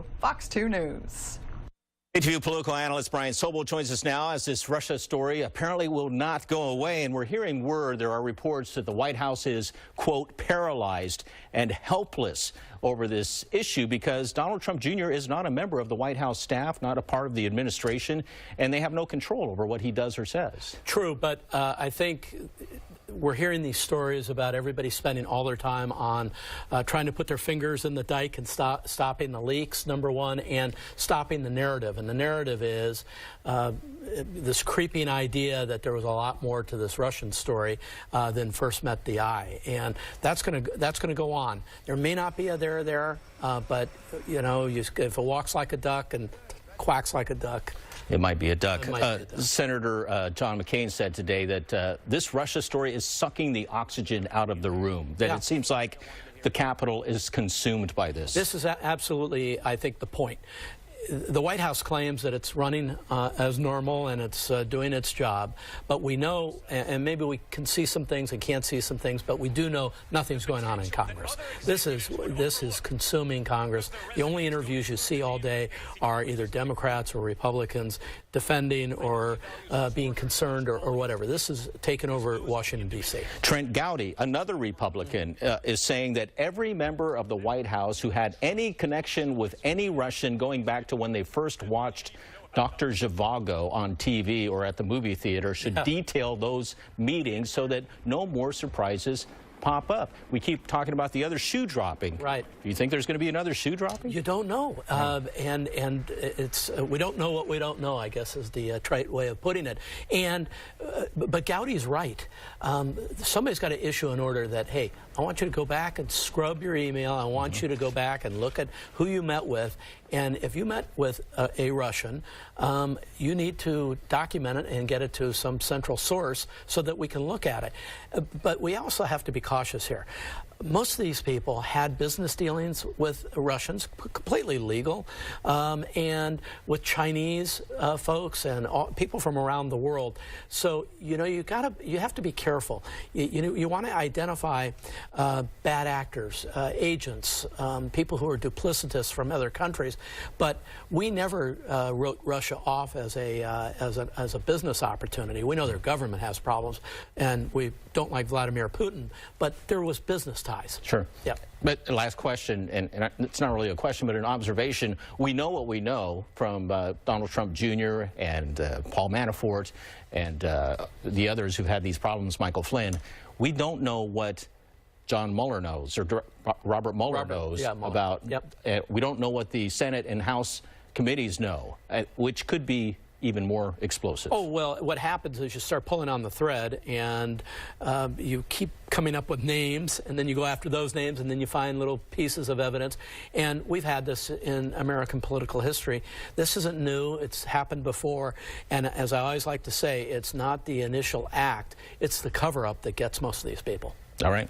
Show, Fox 2 News. ATV political analyst Brian Sobel joins us now as this Russia story apparently will not go away, and we're hearing word there are reports that the White House is, quote, paralyzed and helpless over this issue because Donald Trump Jr. is not a member of the White House staff, not a part of the administration, and they have no control over what he does or says. True, but I think we're hearing these stories about everybody spending all their time on trying to put their fingers in the dike and stopping the leaks, number one, and stopping the narrative. And the narrative is this creeping idea that there was a lot more to this Russian story than first met the eye. And that's going to go on. There may not be a there, but, you know, if it walks like a duck and quacks like a duck, it might be a duck. Senator John McCain said today that this Russia story is sucking the oxygen out of the room, that It seems like the Capitol is consumed by this. This is absolutely, I think, the point. The White House claims that it's running as normal and it's doing its job, but we know, and maybe we can see some things and can't see some things, but we do know nothing's going on in Congress. This is consuming Congress. The only interviews you see all day are either Democrats or Republicans defending or being concerned or whatever. This is taken over Washington, D.C. Trent Gowdy, another Republican, is saying that every member of the White House who had any connection with any Russian going back to when they first watched Dr. Zhivago on TV or at the movie theater should detail those meetings so that no more surprises pop up. We keep talking about the other shoe dropping. Right. Do you think there's going to be another shoe dropping? You don't know. And it's we don't know what we don't know, I guess, is the trite way of putting it. And but Gowdy's right. Somebody's got to issue an order that, hey, I want you to go back and scrub your email. I want you to go back and look at who you met with. And if you met with a Russian, you need to document it and get it to some central source so that we can look at it. But we also have to be cautious here. Most of these people had business dealings with Russians, completely legal, and with Chinese folks and people from around the world. So you know you have to be careful. You want to identify bad actors, agents, people who are duplicitous from other countries. But we never wrote Russia off as a business opportunity. We know their government has problems, and we don't like Vladimir Putin, but there was business ties. Sure. Yeah. But last question, and it's not really a question, but an observation. We know what we know from Donald Trump Jr. and Paul Manafort and the others who've had these problems, Michael Flynn. We don't know what John Mueller knows, or Robert Mueller knows about. We don't know what the Senate and House committees know, which could be even more explosive. Oh, well, what happens is you start pulling on the thread, and you keep coming up with names, and then you go after those names, and then you find little pieces of evidence. And we've had this in American political history. This isn't new. It's happened before. And as I always like to say, it's not the initial act. It's the cover-up that gets most of these people. All right.